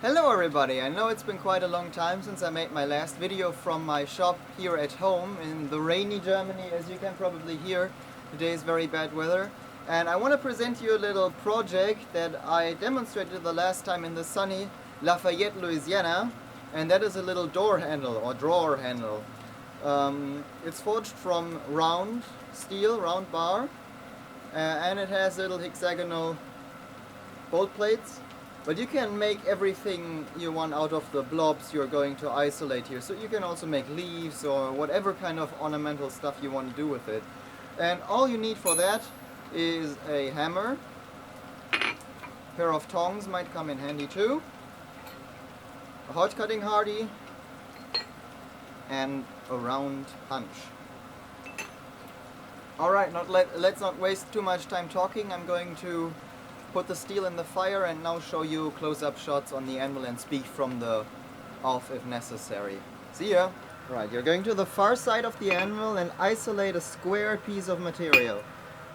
Hello everybody, I know it's been quite a long time since I made my last video from my shop here at home in the rainy Germany. As you can probably hear, today is very bad weather. And I want to present you a little project that I demonstrated the last time in the sunny Lafayette, Louisiana. And that is a little door handle or drawer handle. It's forged from round steel, round bar. And it has little hexagonal bolt plates. But you can make everything you want out of the blobs you're going to isolate here. So you can also make leaves or whatever kind of ornamental stuff you want to do with it. And all you need for that is a hammer. A pair of tongs might come in handy too. A hot cutting hardy. And a round punch. Alright, let's not waste too much time talking. I'm going to put the steel in the fire and now show you close-up shots on the anvil and speak from the off if necessary. See ya! Right, you're going to the far side of the anvil and isolate a square piece of material.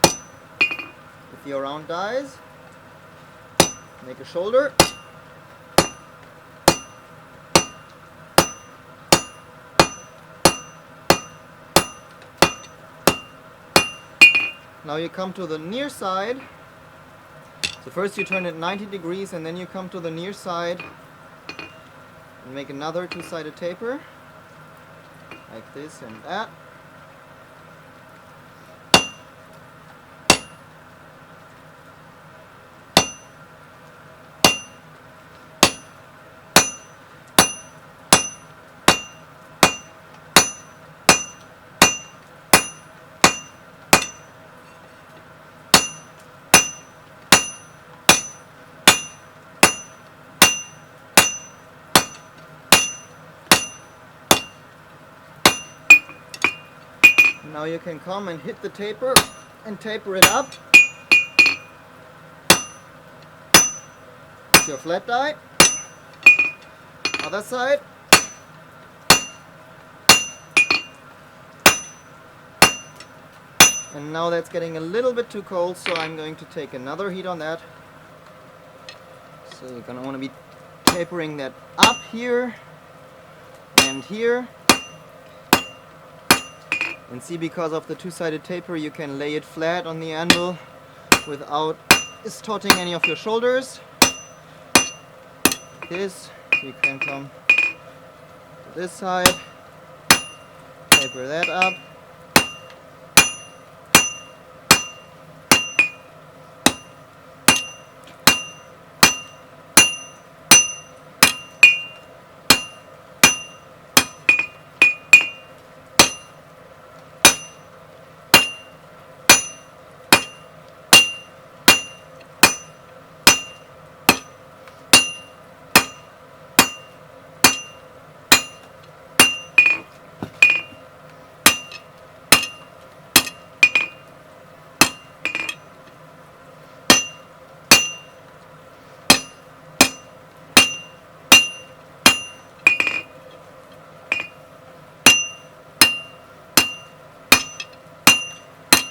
With your round dies, make a shoulder. Now you come to the near side. So first you turn it 90 degrees and then you come to the near side and make another two-sided taper, like this and that. Now you can come and hit the taper and taper it up with your flat die. Other side. And now that's getting a little bit too cold, so I'm going to take another heat on that. So you're going to want to be tapering that up here and here. And see, because of the two-sided taper, you can lay it flat on the anvil without distorting any of your shoulders. Like this, you can come to this side, taper that up.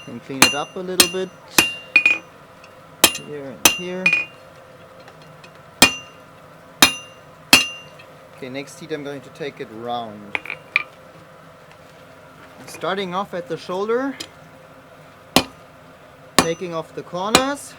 And clean it up a little bit, here and here. Okay, next heat I'm going to take it round. Starting off at the shoulder, taking off the corners.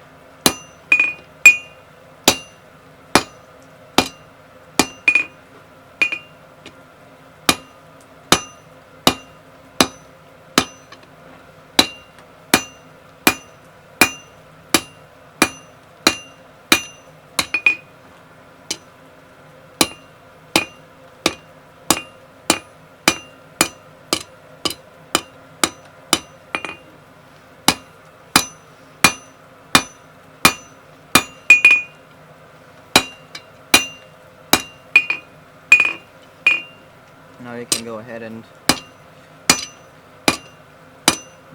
Now you can go ahead and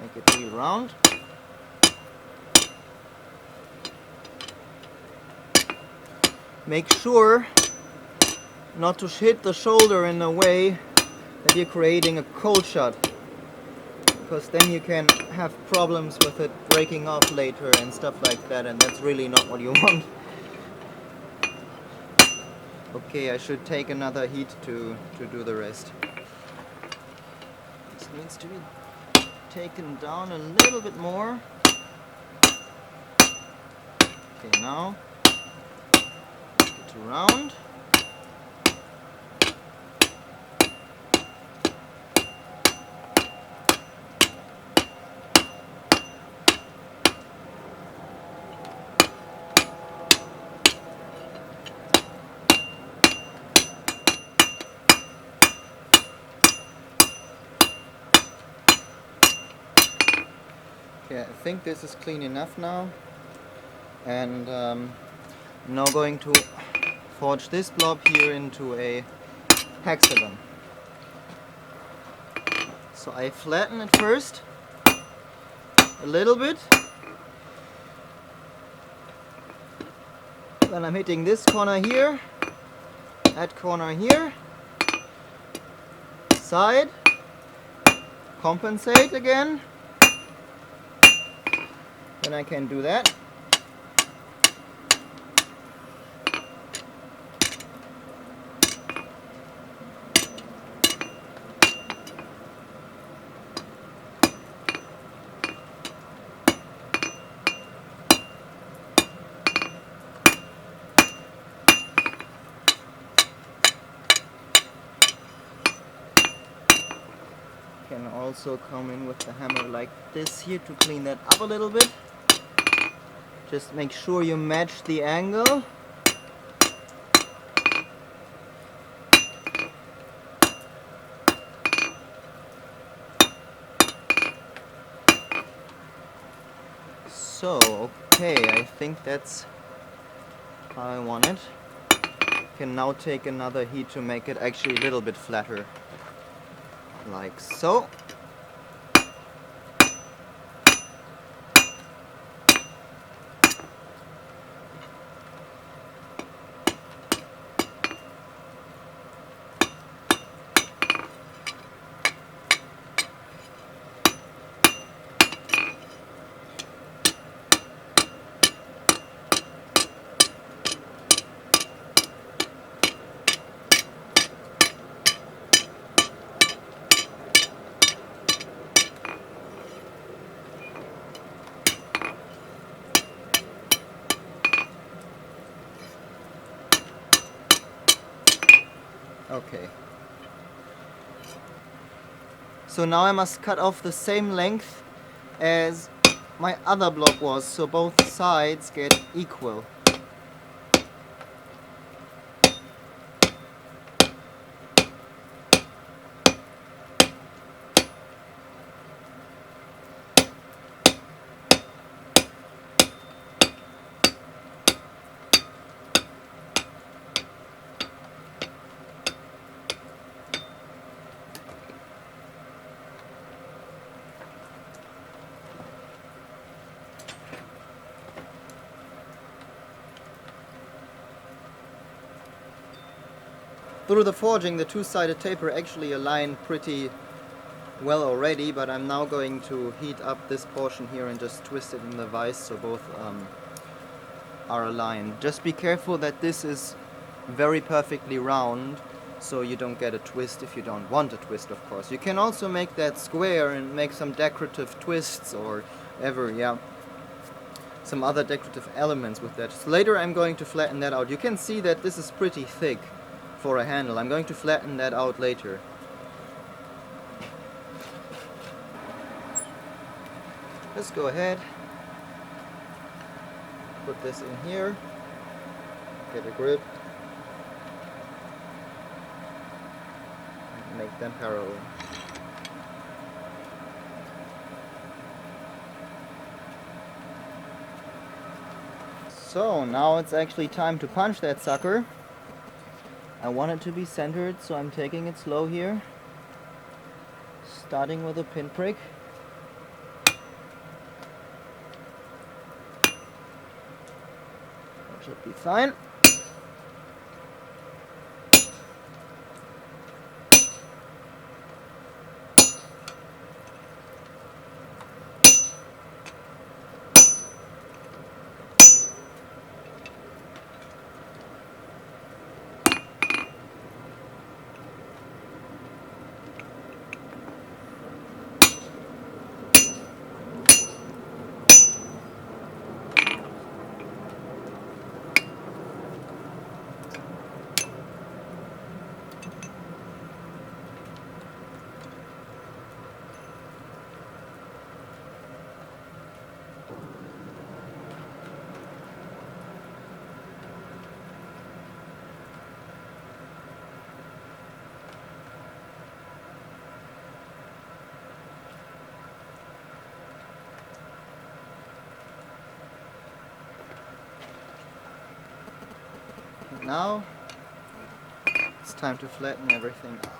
make it real round. Make sure not to hit the shoulder in a way that you're creating a cold shot, because then you can have problems with it breaking off later and stuff like that, and that's really not what you want. Okay, I should take another heat to do the rest. This needs to be taken down a little bit more. Okay, now get around. Okay, I think this is clean enough now, and I'm now going to forge this blob here into a hexagon. So I flatten it first a little bit, then I'm hitting this corner here, that corner here, side, compensate again, then I can do that. Can also come in with the hammer like this here to clean that up a little bit. Just make sure you match the angle. So, okay, I think that's how I want it. Can now take another heat to make it actually a little bit flatter. Like so. Okay. So now I must cut off the same length as my other block was, so both sides get equal. Through the forging, the two-sided taper actually aligned pretty well already, but I'm now going to heat up this portion here and just twist it in the vise so both are aligned. Just be careful that this is very perfectly round so you don't get a twist if you don't want a twist, of course. You can also make that square and make some decorative twists or ever, yeah, some other decorative elements with that. So later I'm going to flatten that out. You can see that this is pretty thick for a handle. I'm going to flatten that out later. Let's go ahead, put this in here, get a grip, and make them parallel. So now it's actually time to punch that sucker. I want it to be centered, so I'm taking it slow here, starting with a pinprick. That should be fine. now it's time to flatten everything out.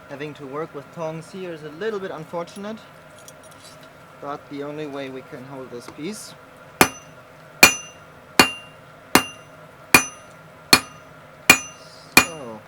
Having to work with tongs here is a little bit unfortunate, but the only way we can hold this piece. So,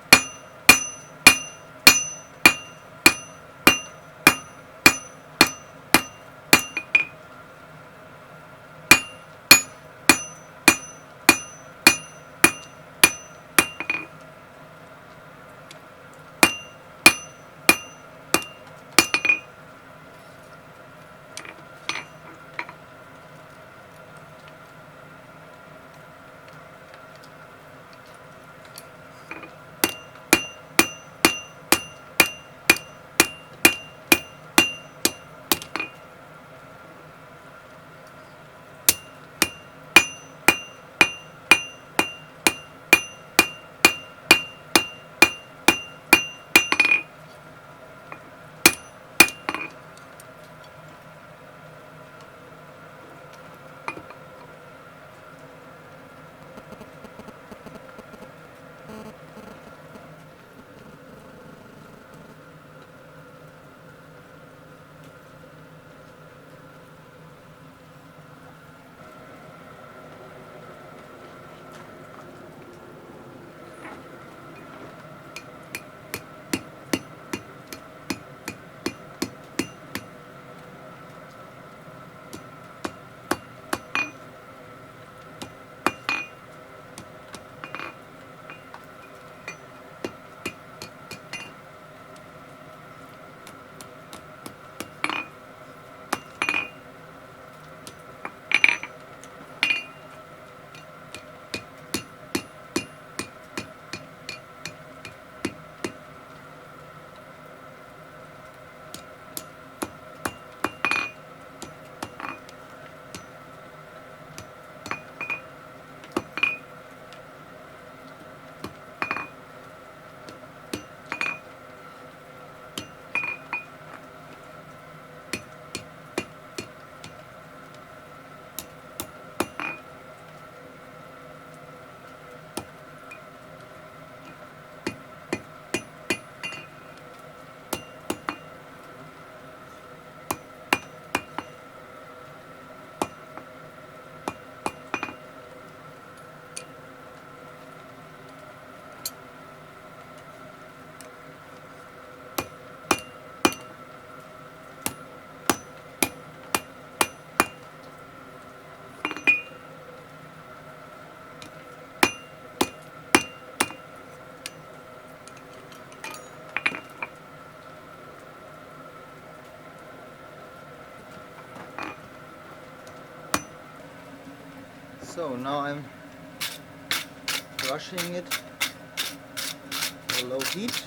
So now I'm brushing it at a low heat.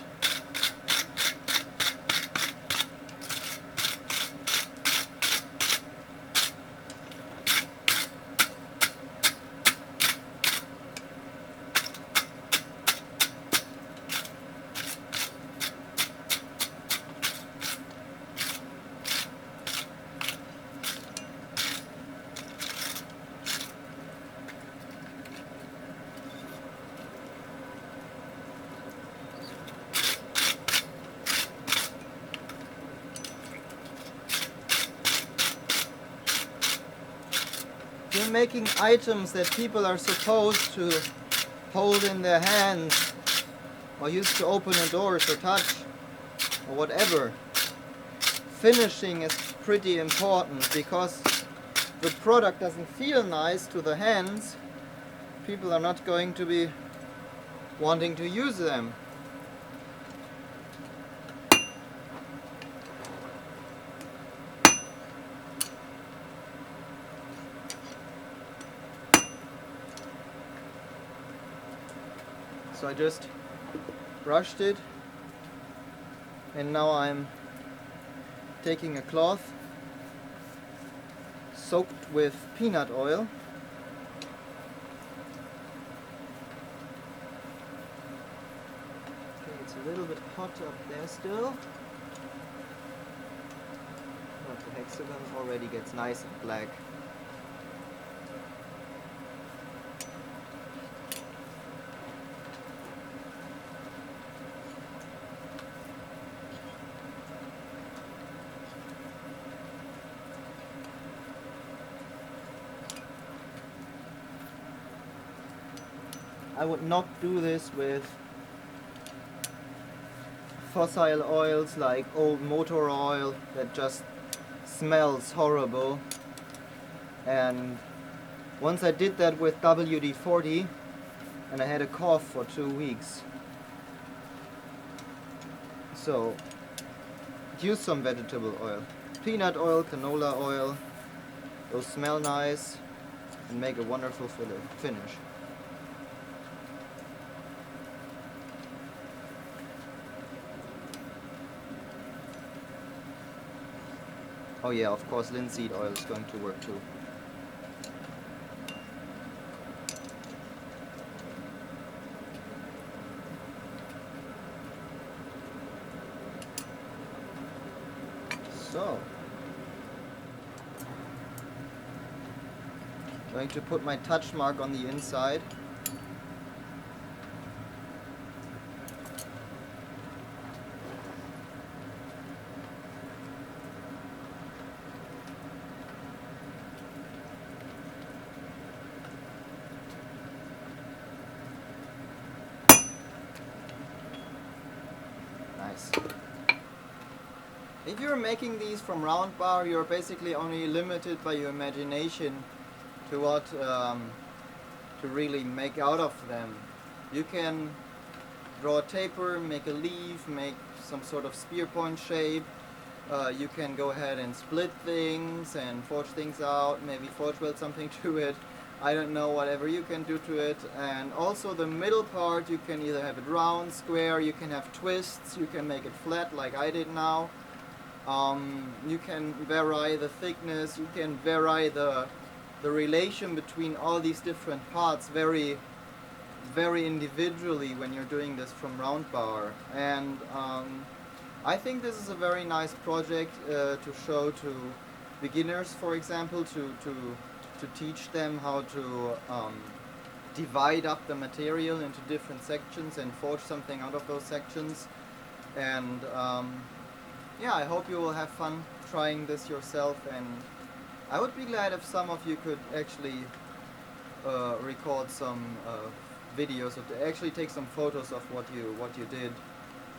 You're making items that people are supposed to hold in their hands or use to open a door or touch or whatever. Finishing is pretty important, because the product doesn't feel nice to the hands, people are not going to be wanting to use them. So I just brushed it, and now I'm taking a cloth soaked with peanut oil a little bit hot up there still. But the hexagon already gets nice and black. I would not do this with fossil oils like old motor oil that just smells horrible. And once I did that with WD-40 and I had a cough for 2 weeks. So use some vegetable oil. Peanut oil, canola oil, those smell nice and make a wonderful finish. Oh yeah, of course linseed oil is going to work too. So, going to put my touch mark on the inside. Nice. If you're making these from round bar, you're basically only limited by your imagination to what to really make out of them. You can draw a taper, make a leaf, make some sort of spear point shape. You can go ahead and split things and forge things out, maybe forge weld something to it. I don't know, whatever you can do to it. And also the middle part, you can either have it round, square, you can have twists, you can make it flat like I did now. You can vary the thickness, you can vary the relation between all these different parts very individually when you're doing this from round bar. And I think this is a very nice project to show to beginners, for example, to teach them how to divide up the material into different sections and forge something out of those sections. And yeah, I hope you will have fun trying this yourself, and I would be glad if some of you could actually record some videos, actually take some photos of what you did,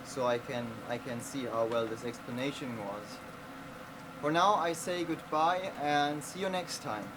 so I can see how well this explanation was. For now, I say goodbye and see you next time.